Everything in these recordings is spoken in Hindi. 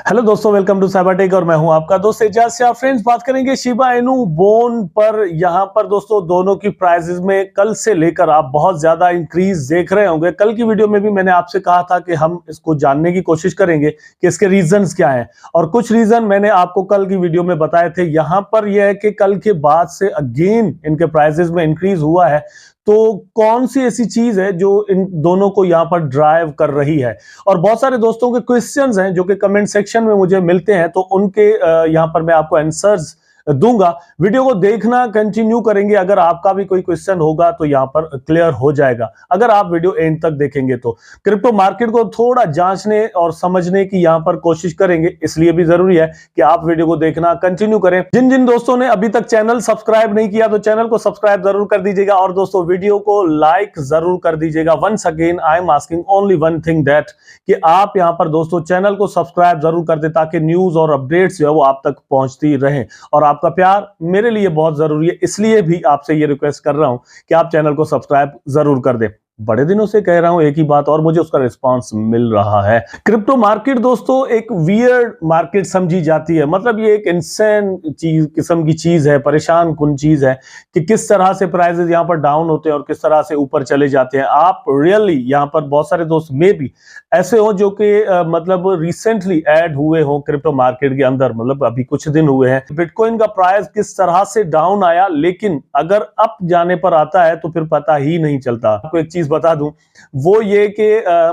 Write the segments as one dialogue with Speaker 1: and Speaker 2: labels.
Speaker 1: हेलो दोस्तों, वेलकम टू साइबरटेक और मैं हूं आपका दोस्त एजाज शाह। फ्रेंड्स, बात करेंगे शिबा इनू बोन पर। यहां पर दोस्तों दोनों की प्राइसेस में कल से लेकर आप बहुत ज्यादा इंक्रीज देख रहे होंगे। कल की वीडियो में भी मैंने आपसे कहा था कि हम इसको जानने की कोशिश करेंगे कि इसके रीजंस क्या हैं, और कुछ रीजन मैंने आपको कल की वीडियो में बताए थे। यहां पर यह है कि कल के बाद से अगेन इनके प्राइसेस में इंक्रीज हुआ है। तो कौन सी ऐसी चीज है जो इन दोनों को यहां पर ड्राइव कर रही है? और बहुत सारे दोस्तों के क्वेश्चंस हैं जो कि कमेंट सेक्शन में मुझे मिलते हैं, तो उनके यहां पर मैं आपको आंसर्स दूंगा। वीडियो को देखना कंटिन्यू करेंगे। अगर आपका भी कोई क्वेश्चन होगा तो यहां पर क्लियर हो जाएगा अगर आप वीडियो एंड तक देखेंगे। तो क्रिप्टो मार्केट को थोड़ा जांचने और समझने की यहां पर कोशिश करेंगे, इसलिए भी जरूरी है कि आप वीडियो को देखना कंटिन्यू करें। जिन जिन दोस्तों ने अभी तक चैनल सब्सक्राइब नहीं किया तो चैनल को सब्सक्राइब जरूर कर दीजिएगा, और दोस्तों वीडियो को लाइक जरूर कर दीजिएगा। Once again I am asking only one thing, that कि आप यहां पर दोस्तों चैनल को सब्सक्राइब जरूर कर दे, ताकि न्यूज और अपडेट्स जो है वो आप तक पहुंचती रहे। और आपका प्यार मेरे लिए बहुत जरूरी है, इसलिए भी आपसे ये रिक्वेस्ट कर रहा हूं कि आप चैनल को सब्सक्राइब जरूर कर दें। बड़े दिनों से कह रहा हूं एक ही बात, और मुझे उसका रिस्पांस मिल रहा है। क्रिप्टो मार्केट दोस्तों एक वियर्ड मार्केट समझी जाती है। मतलब ये एक इंसान चीज किस्म की चीज है, परेशान कुन चीज है कि किस तरह से प्राइसेस यहां पर डाउन होते हैं और किस तरह से ऊपर चले जाते हैं। आप रियली यहां पर बहुत सारे दोस्त में भी ऐसे हो जो कि मतलब रिसेंटली ऐड हुए हो क्रिप्टो मार्केट के अंदर, मतलब अभी कुछ दिन हुए हैं। बिटकॉइन का प्राइस किस तरह से डाउन आया, लेकिन अगर अप जाने पर आता है तो फिर पता ही नहीं चलता। आपको एक चीज बता दूं, वो ये कि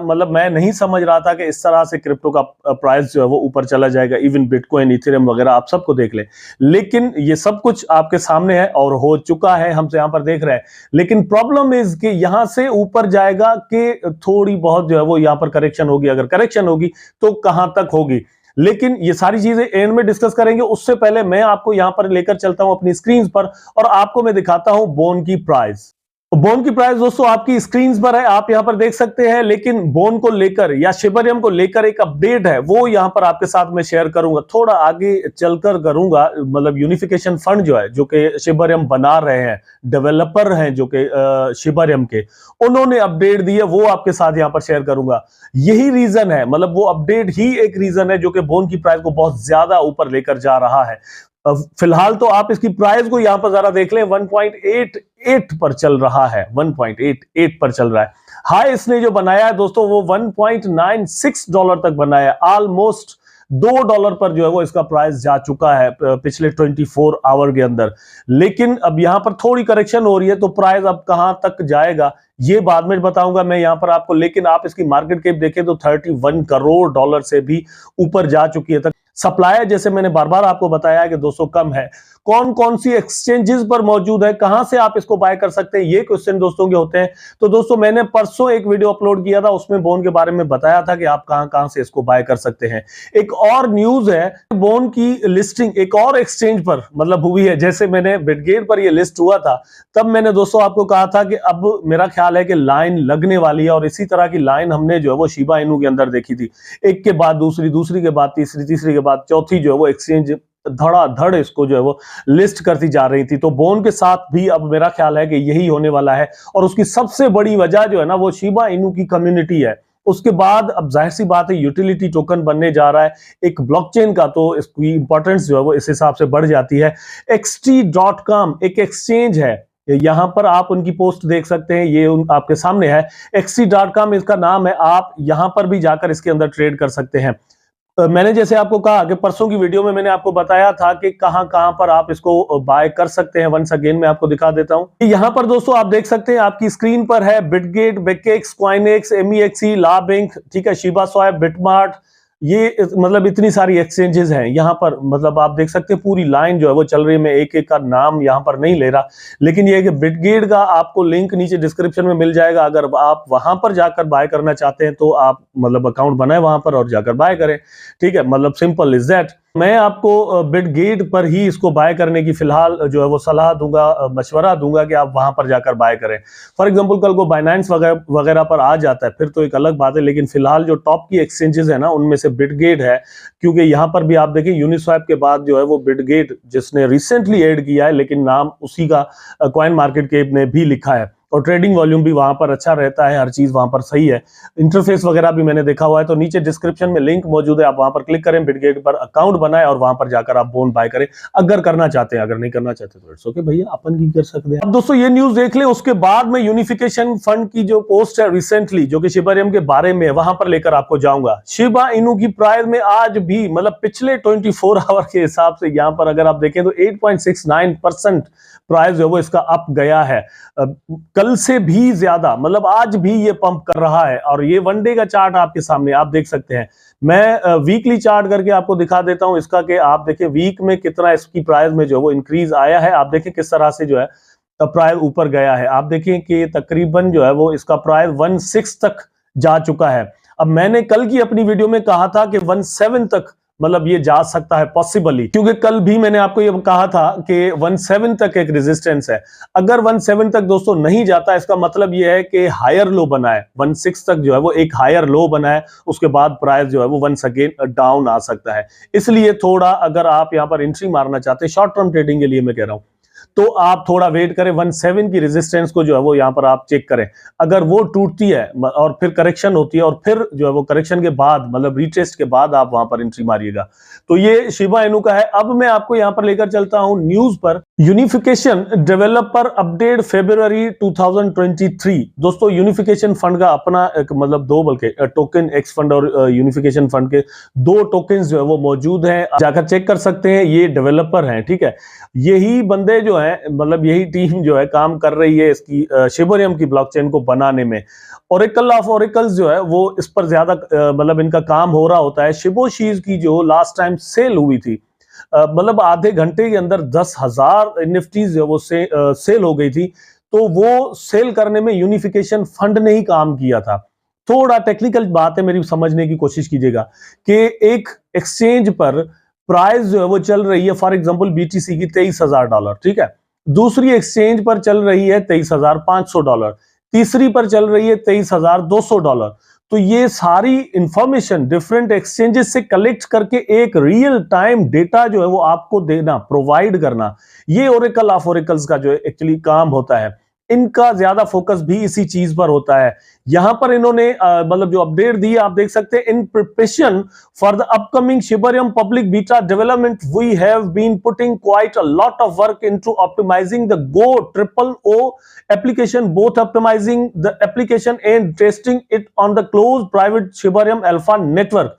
Speaker 1: मतलब मैं नहीं समझ रहा था कि इस तरह से क्रिप्टो का प्राइस जो है वो ऊपर चला जाएगा। इवन बिटकॉइन, इथेरियम वगैरह आप सबको देख ले, लेकिन ये सब कुछ आपके सामने है और हो चुका है, हम यहां पर देख रहे हैं। लेकिन प्रॉब्लम इज कि यहां से ऊपर जाएगा कि थोड़ी बहुत जो है वो यहां पर करेक्शन होगी। अगर करेक्शन होगी तो कहां तक होगी, लेकिन ये सारी चीजें एंड में डिस्कस करेंगे। उससे पहले मैं आपको यहां पर लेकर चलता हूं अपनी स्क्रीन पर, और आपको मैं दिखाता हूं बोन की प्राइस। बोन की प्राइस दोस्तों आपकी स्क्रीन पर है, आप यहां पर देख सकते हैं। लेकिन बोन को लेकर या शिबरियम को लेकर एक अपडेट है, वो यहां पर आपके साथ में शेयर करूंगा। थोड़ा आगे चलकर करूंगा। मतलब यूनिफिकेशन फंड जो है, जो कि शिबरियम बना रहे हैं, डेवलपर हैं जो कि शिबरियम के, उन्होंने अपडेट दी है, वो आपके साथ यहां पर शेयर करूंगा। यही रीजन है, मतलब वो अपडेट ही एक रीजन है जो कि बोन की प्राइस को बहुत ज्यादा ऊपर लेकर जा रहा है। फिलहाल तो आप इसकी प्राइस को यहां पर जरा देख लें, 1.88 पर चल रहा है। 1.88 पर चल रहा है। हाई इसने जो बनाया है दोस्तों वो $1.96 तक बनाया है। ऑलमोस्ट $2 पर जो है वो इसका प्राइस जा चुका है पिछले 24 आवर के अंदर। लेकिन अब यहां पर थोड़ी करेक्शन हो रही है, तो प्राइस अब कहां तक जाएगा ये बाद में बताऊंगा मैं यहां पर आपको। लेकिन आप इसकी मार्केट कैप देखें तो $31 करोड़ से भी ऊपर जा चुकी है। सप्लाई जैसे मैंने बार बार आपको बताया कि दोस्तों कम है। कौन कौन सी एक्सचेंजेस पर मौजूद है, कहां से आप इसको बाय कर सकते हैं, ये क्वेश्चन दोस्तों के होते हैं। तो दोस्तों मैंने परसों एक वीडियो अपलोड किया था, उसमें बोन के बारे में बताया था कि आप कहां कहां से इसको बाय कर सकते हैं। एक और न्यूज है, बोन की लिस्टिंग एक और एक्सचेंज पर मतलब हुई है। जैसे मैंने बिटगेट पर यह लिस्ट हुआ था, तब मैंने दोस्तों आपको कहा था कि अब मेरा ख्याल है कि लाइन लगने वाली है, और इसी तरह की लाइन हमने जो है वो शिबा इनू के अंदर देखी थी। एक के बाद दूसरी, दूसरी के बाद तीसरी, तीसरी के बाद चौथी जो है वो एक्सचेंज धड़ाधड़ इसको जो है वो लिस्ट करती जा रही थी। तो बोन के साथ भी अब मेरा ख्याल है कि यही होने वाला है, और उसकी सबसे बड़ी वजह जो है ना वो शिबा इनू की कम्युनिटी है। उसके बाद अब जाहिर सी बात है यूटिलिटी टोकन बनने जा रहा है एक ब्लॉकचेन का, तो इसकी इंपॉर्टेंस जो है वो इस हिसाब से बढ़ जाती है। xt.com एक एक्सचेंज है, यहां पर आप उनकी पोस्ट देख सकते हैं, ये आपके सामने है। xt.com इसका नाम है। आप यहां पर भी जाकर इसके अंदर ट्रेड कर सकते हैं। मैंने जैसे आपको कहा कि परसों की वीडियो में मैंने आपको बताया था कि कहां कहां पर आप इसको बाय कर सकते हैं। वंस अगेन मैं आपको दिखा देता हूं। यहां पर दोस्तों आप देख सकते हैं, आपकी स्क्रीन पर है बिटगेट, बेकेक्स, क्वाइनेक्स, MEXC, लाबिंक, ठीक है, शिबा स्वैप, बिटमार्ट। ये मतलब इतनी सारी एक्सचेंजेस हैं यहां पर। मतलब आप देख सकते हैं पूरी लाइन जो है वो चल रही है। मैं एक एक का नाम यहां पर नहीं ले रहा, लेकिन ये है कि बिटगेट का आपको लिंक नीचे डिस्क्रिप्शन में मिल जाएगा। अगर आप वहां पर जाकर बाय करना चाहते हैं तो आप मतलब अकाउंट बनाए वहां पर और जाकर बाय करें, ठीक है। मतलब सिंपल इज दैट। मैं आपको बिटगेट पर ही इसको बाय करने की फिलहाल जो है वो सलाह दूंगा, मशवरा दूंगा कि आप वहां पर जाकर बाय करें। फॉर एग्जांपल कल को बाइनेंस वगैरह पर आ जाता है फिर तो एक अलग बात है, लेकिन फिलहाल जो टॉप की एक्सचेंजेस है ना उनमें से बिटगेट है। क्योंकि यहां पर भी आप देखिए यूनिस्वैप के बाद जो है वो बिटगेट जिसने रिसेंटली ऐड किया है, लेकिन नाम उसी का कॉइन मार्केट कैप ने भी लिखा है। और ट्रेडिंग वॉल्यूम भी वहां पर अच्छा रहता है, हर चीज वहां पर सही है। इंटरफेस वगैरह भी मैंने देखा हुआ है, तो नीचे डिस्क्रिप्शन में लिंक मौजूद है, आप वहां पर क्लिक करें, बिटगेट पर अकाउंट बनाएं और वहां पर जाकर आप बोन बाय करें अगर करना चाहते हैं। अगर नहीं करना चाहते तो इट्स ओके भैया, अपन की कर सकते हैं। अब दोस्तों ये न्यूज देख लें, उसके बाद में यूनिफिकेशन फंड की जो पोस्ट है रिसेंटली जो कि शिबा इनू के बारे में, वहां पर लेकर आपको जाऊंगा। शिबा इनू की प्राइस में आज भी मतलब पिछले 24 आवर के हिसाब से यहां पर अगर आप देखें तो 8.69% प्राइस जो है वो इसका अप गया है, कल से भी ज्यादा, मतलब आज भी ये पंप कर रहा है। और ये वनडे का चार्ट आपके सामने आप देख सकते हैं। मैं वीकली चार्ट करके आपको दिखा देता हूं इसका, कि आप देखिए वीक में कितना इसकी प्राइस में जो है वो इंक्रीज आया है। आप देखिए किस तरह से जो है प्राइस ऊपर गया है। आप देखिए कि तकरीबन जो है वो इसका प्राइस 16 तक जा चुका है। अब मैंने कल की अपनी वीडियो में कहा था कि 17 तक मतलब ये जा सकता है पॉसिबली, क्योंकि कल भी मैंने आपको ये कहा था कि 17 तक एक रेजिस्टेंस है। अगर 17 तक दोस्तों नहीं जाता, इसका मतलब ये है कि हायर लो बना है, 16 तक जो है वो एक हायर लो बना है, उसके बाद प्राइस जो है वो वंस अगेन डाउन आ सकता है। इसलिए थोड़ा अगर आप यहां पर एंट्री मारना चाहते हैं शॉर्ट टर्म ट्रेडिंग के लिए मैं कह रहा हूं, तो आप थोड़ा वेट करें। 17 की रेजिस्टेंस को जो है वो यहां पर आप चेक करें, अगर वो टूटती है और फिर करेक्शन होती है और फिर जो है वो करेक्शन के बाद मतलब रीटेस्ट के बाद आप वहां पर एंट्री मारिएगा। तो ये शिबा इनू का है। अब मैं आपको यहां पर लेकर चलता हूं न्यूज पर। यूनिफिकेशन डेवलपर अपडेट फरवरी 2023। दोस्तों यूनिफिकेशन फंड का अपना एक मतलब दो, बल्कि टोकन एक्स फंड और यूनिफिकेशन फंड के दो टोकन जो है वो मौजूद हैं, जाकर चेक कर सकते हैं। ये डेवलपर हैं, ठीक है, यही बंदे जो है मतलब यही टीम जो है काम कर रही है इसकी शिबोरियम की ब्लॉकचेन को बनाने में। ओरेकल ऑफ ओरेकल्स जो है वो इस पर ज्यादा मतलब इनका काम हो रहा होता है। शिबोशीज की जो लास्ट टाइम सेल हुई थी, मतलब आधे घंटे के अंदर 10,000 निफ्टीज जो वो सेल हो गई थी, तो वो सेल करने में यूनिफिकेशन फंड ने ही काम किया था। थोड़ा टेक्निकल बात है, मेरी समझने की कोशिश कीजिएगा कि एक एक्सचेंज पर प्राइस जो है वो चल रही है फॉर एग्जांपल बीटीसी की $23,000, ठीक है, दूसरी एक्सचेंज पर चल रही है $23,500, तीसरी पर चल रही है $23,200। तो ये सारी इंफॉर्मेशन डिफरेंट एक्सचेंजेस से कलेक्ट करके एक रियल टाइम डेटा जो है वो आपको देना, प्रोवाइड करना, ये ओरेकल ऑफ ओरेकल्स का जो है एक्चुअली काम होता है। इनका ज्यादा फोकस भी इसी चीज पर होता है। यहां पर इन्होंने मतलब जो अपडेट दी आप देख सकते हैं, in preparation for the upcoming Shibarium public beta development we have been putting quite a lot of work into optimising the Go triple O application, both optimising the application and testing it on the closed private Shibarium alpha network.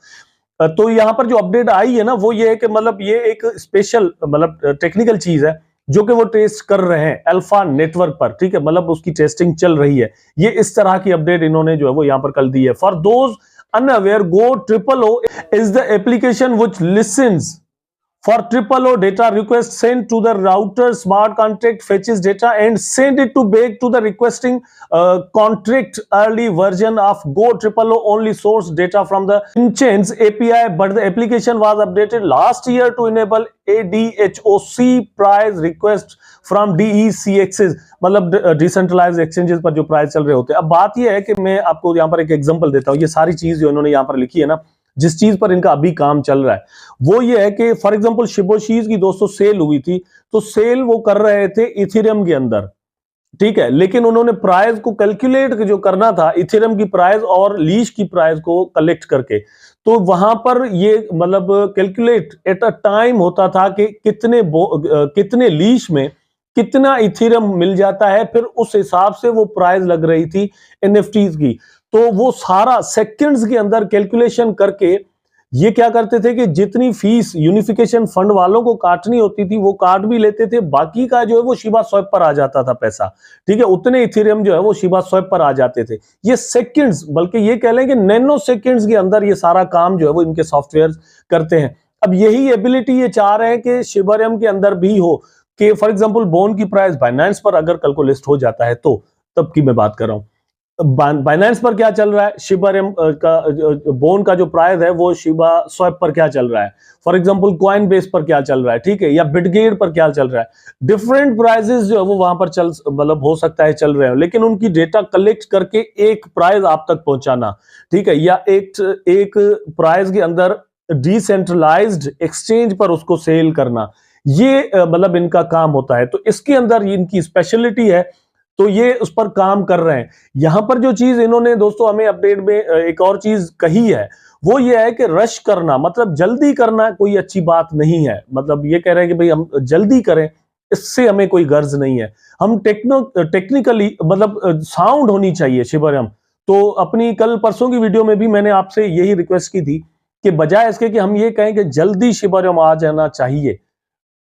Speaker 1: तो यहां पर जो अपडेट आई है ना वो ये है कि मतलब ये एक स्पेशल मतलब टेक्निकल चीज है जो कि वो टेस्ट कर रहे हैं अल्फा नेटवर्क पर, ठीक है, मतलब उसकी टेस्टिंग चल रही है। ये इस तरह की अपडेट इन्होंने जो है वो यहां पर कल दी है। For those unaware, Go triple O is the application which listens for triple O data request sent to the router, smart contract fetches data and send it to back to the requesting contract. Early version of Go triple O only source data from the in-chains API, but the application was updated last year to enable ADHOC price request from DECXs, मतलब डिसेंट्रलाइज्ड एक्सचेंजेस पर जो प्राइस चल रहे होते हैं। अब बात यह है कि मैं आपको यहाँ पर एक एग्जांपल देता हूँ। ये सारी चीज जो इन्होंने यहाँ पर लिखी है ना, जिस चीज पर इनका अभी काम चल रहा है वो ये है कि फॉर एग्जांपल शिबोशीज की दोस्तों सेल हुई थी, तो सेल वो कर रहे थे इथेरियम के अंदर, ठीक है, लेकिन उन्होंने प्राइस को कैलकुलेट जो करना था इथेरियम की प्राइस और लीश की प्राइस को कलेक्ट करके, तो वहां पर ये मतलब कैलकुलेट एट अ टाइम होता था कि कितने लीश में कितना इथेरियम मिल जाता है, फिर उस हिसाब से वो प्राइस लग रही थी एनएफटीज की। तो वो सारा सेकंड्स के अंदर कैलकुलेशन करके ये क्या करते थे कि जितनी फीस यूनिफिकेशन फंड वालों को काटनी होती थी वो काट भी लेते थे, बाकी का जो है वो शिबा स्वैप पर आ जाता था पैसा, ठीक है, उतने इथेरियम जो है वो शिबा स्वैप पर आ जाते थे। ये सेकंड्स, बल्कि ये कह लें कि नैनो सेकंड्स के अंदर ये सारा काम जो है वो इनके सॉफ्टवेयर करते हैं। अब यही एबिलिटी ये चाह रहे हैं कि शिबरियम के अंदर भी हो, कि फॉर एग्जांपल बोन की प्राइस बाइनेंस पर अगर कल को लिस्ट हो जाता है तो तब की मैं बात कर रहा हूं। बाइनेंस पर क्या चल रहा है, शिबरियम का बोन का जो प्राइस है वो शिबा स्वैप पर क्या चल रहा है, फॉर एग्जांपल कॉइन बेस पर क्या चल रहा है, ठीक है, या बिटगेट पर क्या चल रहा है। डिफरेंट प्राइसेस जो है वो वहां पर चल मतलब हो सकता है चल रहे हो, लेकिन उनकी डेटा कलेक्ट करके एक प्राइस आप तक पहुंचाना, ठीक है, या एक प्राइस के अंदर डिसेंट्रलाइज्ड एक्सचेंज पर उसको सेल करना, ये मतलब इनका काम होता है। तो इसके अंदर इनकी स्पेशलिटी है तो ये उस पर काम कर रहे हैं। यहां पर जो चीज इन्होंने दोस्तों हमें अपडेट में एक और चीज कही है, वो ये है कि रश करना, मतलब जल्दी करना कोई अच्छी बात नहीं है। मतलब ये कह रहे हैं कि भाई हम जल्दी करें, इससे हमें कोई गर्ज नहीं है। हम टेक्निकली मतलब साउंड होनी चाहिए शिवरम। तो अपनी कल परसों की वीडियो में भी मैंने आपसे यही रिक्वेस्ट की थी कि बजाय इसके कि हम ये कहें कि जल्दी शिवरम आ जाना चाहिए,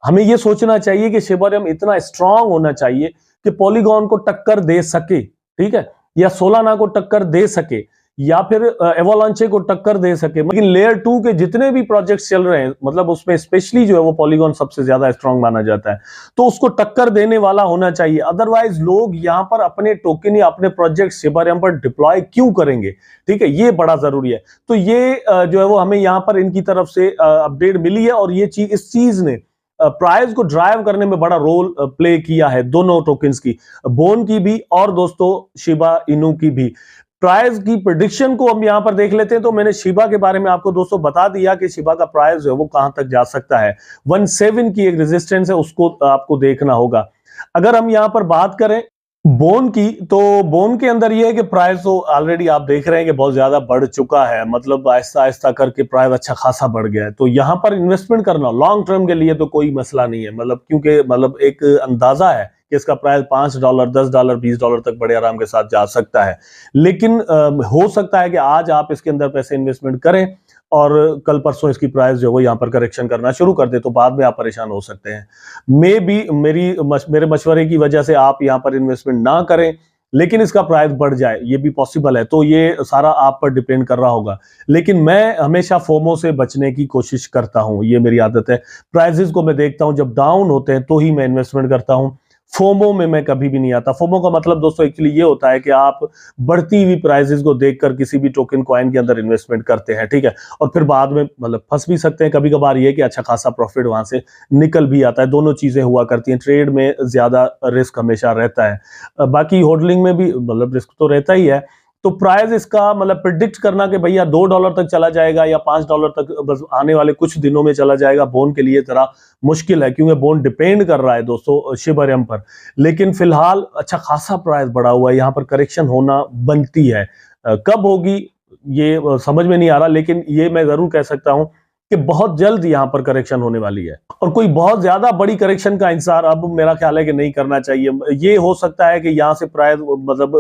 Speaker 1: हमें ये सोचना चाहिए कि शिवरम इतना स्ट्रांग होना चाहिए कि पॉलीगॉन को टक्कर दे सके, ठीक है, या सोलाना को टक्कर दे सके, या फिर एवोलांचे को टक्कर दे सके। लेकिन लेयर 2 के जितने भी प्रोजेक्ट्स चल रहे हैं, मतलब उसमें स्पेशली जो है वो पॉलीगॉन सबसे ज्यादा स्ट्रांग माना जाता है, तो उसको टक्कर देने वाला होना चाहिए। अदरवाइज लोग यहां पर अपने टोकन या अपने प्रोजेक्ट शिवरम पर डिप्लॉय क्यों करेंगे, ठीक है, ये बड़ा जरूरी है। तो ये जो है वो हमें यहां पर इनकी तरफ से अपडेट मिली है, और ये चीज, इस चीज ने प्राइस को ड्राइव करने में बड़ा रोल प्ले किया है, दोनों टोकन्स की, बोन की भी और दोस्तों शिबा इनू की भी। प्राइस की प्रेडिक्शन को हम यहां पर देख लेते हैं। तो मैंने शिबा के बारे में आपको दोस्तों बता दिया कि शिबा का प्राइस जो है वो कहां तक जा सकता है। 1.7 की एक रेजिस्टेंस है, उसको आपको देखना होगा। अगर हम यहां पर बात करें बोन की, तो बोन के अंदर यह है कि प्राइस तो ऑलरेडी आप देख रहे हैं कि बहुत ज्यादा बढ़ चुका है, मतलब आहिस्ता आहिस्ता करके प्राइस अच्छा खासा बढ़ गया है। तो यहां पर इन्वेस्टमेंट करना लॉन्ग टर्म के लिए तो कोई मसला नहीं है, मतलब क्योंकि मतलब एक अंदाजा है कि इसका प्राइस $5, $10, $20 तक बड़े आराम के साथ जा सकता है। लेकिन हो सकता है कि आज आप इसके अंदर पैसे इन्वेस्टमेंट करें और कल परसों इसकी प्राइस जो है वो यहाँ पर करेक्शन करना शुरू कर दे, तो बाद में आप परेशान हो सकते हैं। मे भी मेरे मशवरे की वजह से आप यहाँ पर इन्वेस्टमेंट ना करें, लेकिन इसका प्राइस बढ़ जाए, ये भी पॉसिबल है। तो ये सारा आप पर डिपेंड कर रहा होगा। लेकिन मैं हमेशा फोमो से बचने की कोशिश करता हूं, ये मेरी आदत है। प्राइसेस को मैं देखता हूं, जब डाउन होते हैं तो ही मैं इन्वेस्टमेंट करता हूं। फोमो में मैं कभी भी नहीं आता। फोमो का मतलब दोस्तों एक्चुअली ये होता है कि आप बढ़ती हुई प्राइसेस को देखकर किसी भी टोकन कॉइन के अंदर इन्वेस्टमेंट करते हैं, ठीक है, और फिर बाद में मतलब फंस भी सकते हैं। कभी कभार ये कि अच्छा खासा प्रॉफिट वहां से निकल भी आता है। दोनों चीजें हुआ करती हैं। ट्रेड में ज्यादा रिस्क हमेशा रहता है, बाकी होल्डिंग में भी मतलब रिस्क तो रहता ही है। तो प्राइस इसका मतलब प्रिडिक्ट करना कि भैया $2 तक चला जाएगा या $5 तक बस आने वाले कुछ दिनों में चला जाएगा, बोन के लिए जरा मुश्किल है, क्योंकि बोन डिपेंड कर रहा है दोस्तों शिवरम पर। लेकिन फिलहाल अच्छा खासा प्राइस बढ़ा हुआ है, यहाँ पर करेक्शन होना बनती है। कब होगी ये समझ में नहीं आ रहा, लेकिन ये मैं जरूर कह सकता हूं कि बहुत जल्द यहां पर करेक्शन होने वाली है। और कोई बहुत ज्यादा बड़ी करेक्शन का इंतजार अब मेरा ख्याल है कि नहीं करना चाहिए। ये हो सकता है कि यहां से प्राइस मतलब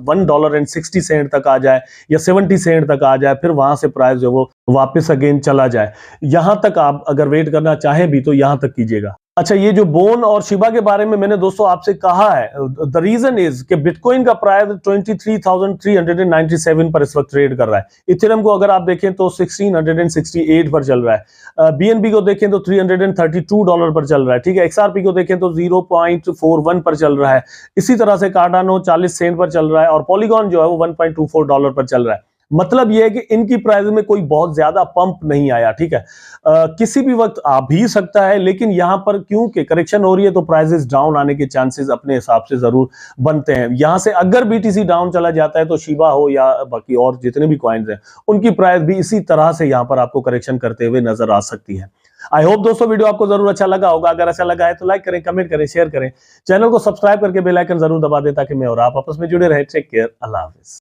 Speaker 1: $1.60 तक आ जाए या 70 सेंट तक आ जाए, फिर वहां से प्राइस जो वो वापस अगेन चला जाए। यहां तक आप अगर वेट करना चाहें भी तो यहां तक कीजिएगा। अच्छा, ये जो बोन और शिबा के बारे में मैंने दोस्तों आपसे कहा है, द रीजन इज कि बिटकॉइन का प्राइस 23,397 पर इस वक्त ट्रेड कर रहा है। इथेरियम को अगर आप देखें तो 1668 पर चल रहा है। बीएनबी को देखें तो $332 पर चल रहा है, ठीक है। एक्सआरपी को देखें तो 0.41 पर चल रहा है। इसी तरह से कार्डानो 40 सेंट पर चल रहा है, और पॉलीगॉन जो है वो $1.24 पर चल रहा है। मतलब यह है कि इनकी प्राइस में कोई बहुत ज्यादा पंप नहीं आया, ठीक है। किसी भी वक्त आ भी सकता है, लेकिन यहां पर क्योंकि करेक्शन हो रही है तो प्राइसेस डाउन आने के चांसेस अपने हिसाब से जरूर बनते हैं। यहां से अगर बीटीसी डाउन चला जाता है तो शिबा हो या बाकी और जितने भी कॉइन्स हैं, उनकी प्राइस भी इसी तरह से यहां पर आपको करेक्शन करते हुए नजर आ सकती है। आई होप दोस्तों वीडियो आपको जरूर अच्छा लगा होगा। अगर अच्छा लगा है तो लाइक करें, कमेंट करें, शेयर करें, चैनल को सब्सक्राइब करके बेल आइकन जरूर दबा दें ताकि मैं और आप आपस में जुड़े रहे। टेक केयर, अल्लाह हाफिज।